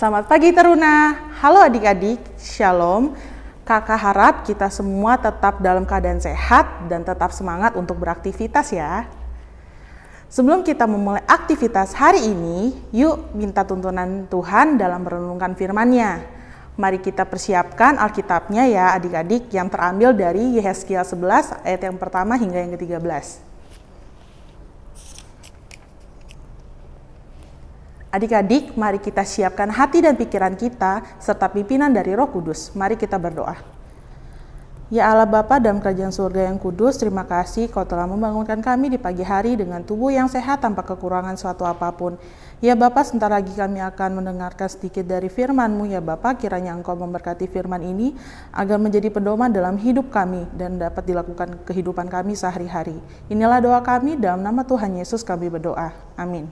Selamat pagi Taruna, halo adik-adik, shalom. Kakak harap kita semua tetap dalam keadaan sehat dan tetap semangat untuk beraktivitas ya. Sebelum kita memulai aktivitas hari ini, yuk minta tuntunan Tuhan dalam merenungkan firman-Nya. Mari kita persiapkan Alkitabnya ya adik-adik yang terambil dari Yehezkiel 11 ayat yang pertama hingga yang ke-13. Adik-adik, mari kita siapkan hati dan pikiran kita serta pimpinan dari Roh Kudus. Mari kita berdoa. Ya Allah Bapa dalam kerajaan surga yang kudus, terima kasih Kau telah membangunkan kami di pagi hari dengan tubuh yang sehat tanpa kekurangan suatu apapun. Ya Bapa, sebentar lagi kami akan mendengarkan sedikit dari firman-Mu ya Bapa, kiranya Engkau memberkati firman ini agar menjadi pedoman dalam hidup kami dan dapat dilakukan kehidupan kami sehari-hari. Inilah doa kami, dalam nama Tuhan Yesus kami berdoa. Amin.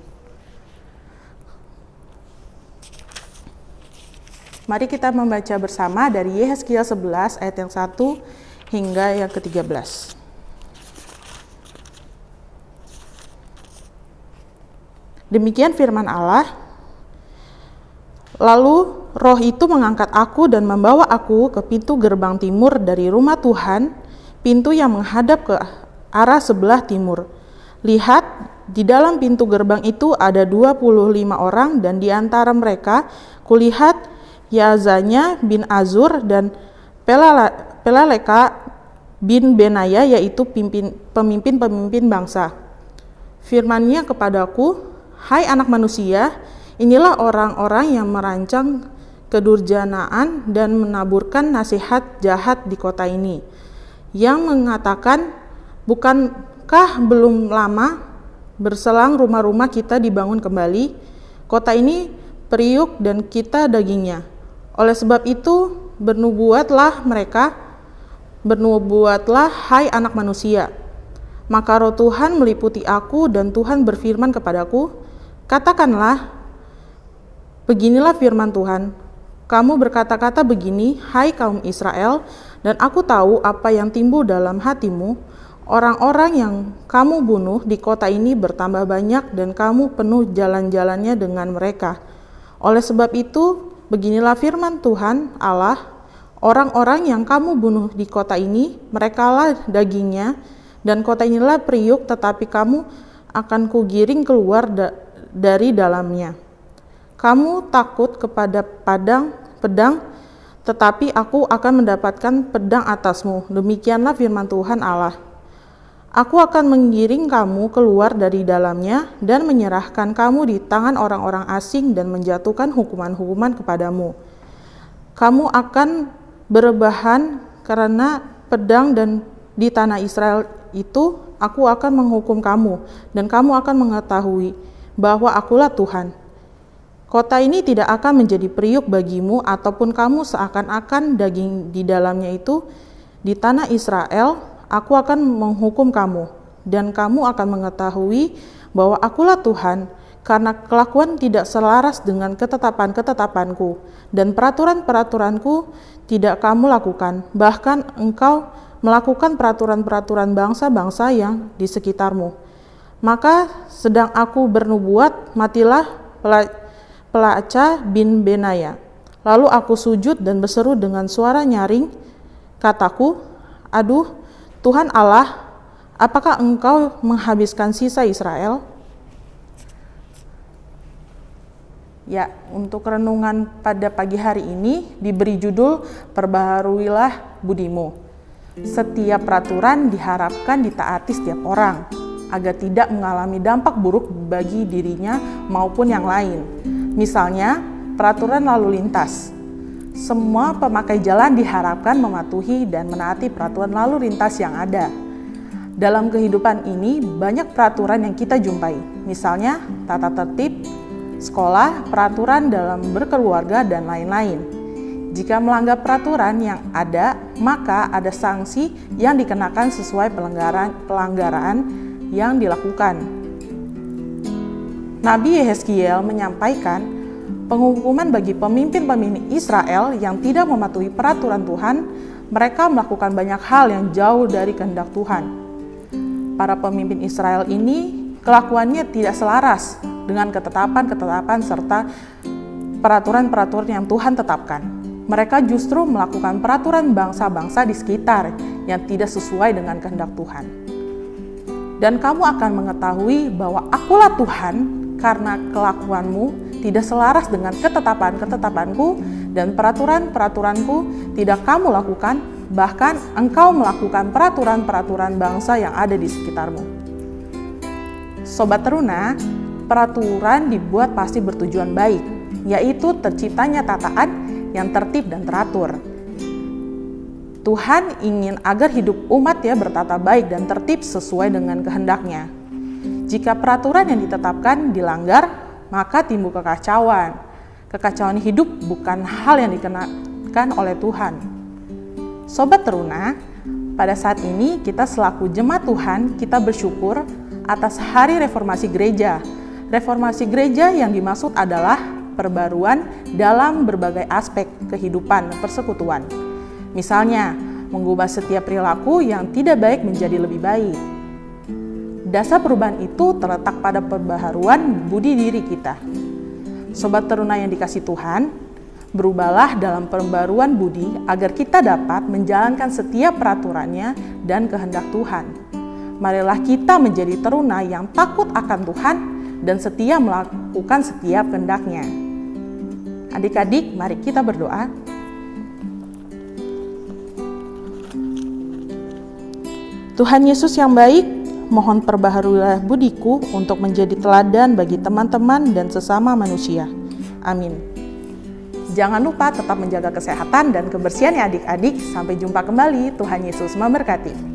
Mari kita membaca bersama dari Yehezkiel 11 ayat yang 1 hingga yang ke-13. Demikian firman Allah. Lalu roh itu mengangkat aku dan membawa aku ke pintu gerbang timur dari rumah Tuhan, pintu yang menghadap ke arah sebelah timur. Lihat, di dalam pintu gerbang itu ada 25 orang dan di antara mereka kulihat Yaazania bin Azur dan Pelaleka bin Benaya, yaitu pemimpin-pemimpin bangsa. Firman-Nya kepadaku, hai anak manusia, inilah orang-orang yang merancang kedurjanaan dan menaburkan nasihat jahat di kota ini, yang mengatakan, bukankah belum lama berselang rumah-rumah kita dibangun kembali, kota ini periuk dan kita dagingnya. Oleh sebab itu, bernubuatlah hai anak manusia. Maka roh Tuhan meliputi aku dan Tuhan berfirman kepadaku, katakanlah, beginilah firman Tuhan, kamu berkata-kata begini, hai kaum Israel, dan aku tahu apa yang timbul dalam hatimu, orang-orang yang kamu bunuh di kota ini bertambah banyak dan kamu penuh jalan-jalannya dengan mereka. Oleh sebab itu, beginilah firman Tuhan Allah, orang-orang yang kamu bunuh di kota ini, merekalah dagingnya, dan kota inilah periuk, tetapi kamu akan kugiring keluar dari dalamnya. Kamu takut kepada pedang, tetapi aku akan mendapatkan pedang atasmu. Demikianlah firman Tuhan Allah. Aku akan menggiring kamu keluar dari dalamnya dan menyerahkan kamu di tangan orang-orang asing dan menjatuhkan hukuman-hukuman kepadamu. Kamu akan berebahan karena pedang dan di tanah Israel itu aku akan menghukum kamu dan kamu akan mengetahui bahwa akulah Tuhan. Kota ini tidak akan menjadi periuk bagimu ataupun kamu seakan-akan daging di dalamnya itu di tanah Israel. Aku akan menghukum kamu, dan kamu akan mengetahui bahwa akulah Tuhan, karena kelakuan tidak selaras dengan ketetapan-ketetapanku, dan peraturan-peraturanku tidak kamu lakukan. Bahkan engkau melakukan peraturan-peraturan bangsa-bangsa yang di sekitarmu. Maka sedang aku bernubuat, matilah Pelaca bin Benaya. Lalu aku sujud dan berseru dengan suara nyaring, kataku, aduh, Tuhan Allah, apakah Engkau menghabiskan sisa Israel? Ya, untuk renungan pada pagi hari ini diberi judul Perbaharuilah Budimu. Setiap peraturan diharapkan ditaati setiap orang, agar tidak mengalami dampak buruk bagi dirinya maupun yang lain. Misalnya, peraturan lalu lintas. Semua pemakai jalan diharapkan mematuhi dan menaati peraturan lalu lintas yang ada. Dalam kehidupan ini banyak peraturan yang kita jumpai, misalnya tata tertib, sekolah, peraturan dalam berkeluarga, dan lain-lain. Jika melanggar peraturan yang ada, maka ada sanksi yang dikenakan sesuai pelanggaran yang dilakukan. Nabi Yehezkiel menyampaikan penghukuman bagi pemimpin-pemimpin Israel yang tidak mematuhi peraturan Tuhan. Mereka melakukan banyak hal yang jauh dari kehendak Tuhan. Para pemimpin Israel ini kelakuannya tidak selaras dengan ketetapan-ketetapan serta peraturan-peraturan yang Tuhan tetapkan. Mereka justru melakukan peraturan bangsa-bangsa di sekitar yang tidak sesuai dengan kehendak Tuhan. Dan kamu akan mengetahui bahwa Akulah Tuhan karena kelakuanmu tidak selaras dengan ketetapan-ketetapanku dan peraturan-peraturanku tidak kamu lakukan, bahkan engkau melakukan peraturan-peraturan bangsa yang ada di sekitarmu. Sobat Teruna, peraturan dibuat pasti bertujuan baik, yaitu terciptanya tataan yang tertib dan teratur. Tuhan ingin agar hidup umat bertata baik dan tertib sesuai dengan kehendaknya. Jika peraturan yang ditetapkan dilanggar, maka timbul kekacauan. Kekacauan hidup bukan hal yang dikenakan oleh Tuhan. Sobat Teruna, pada saat ini kita selaku jemaat Tuhan, kita bersyukur atas Hari Reformasi Gereja. Reformasi gereja yang dimaksud adalah perbaruan dalam berbagai aspek kehidupan persekutuan. Misalnya, mengubah setiap perilaku yang tidak baik menjadi lebih baik. Dasar perubahan itu terletak pada perbaharuan budi diri kita. Sobat Teruna yang dikasihi Tuhan, berubahlah dalam pembaruan budi agar kita dapat menjalankan setiap peraturannya dan kehendak Tuhan. Marilah kita menjadi teruna yang takut akan Tuhan dan setia melakukan setiap kehendak-Nya. Adik-adik, mari kita berdoa. Tuhan Yesus yang baik, mohon perbaharuilah budiku untuk menjadi teladan bagi teman-teman dan sesama manusia. Amin. Jangan lupa tetap menjaga kesehatan dan kebersihan ya adik-adik. Sampai jumpa kembali. Tuhan Yesus memberkati.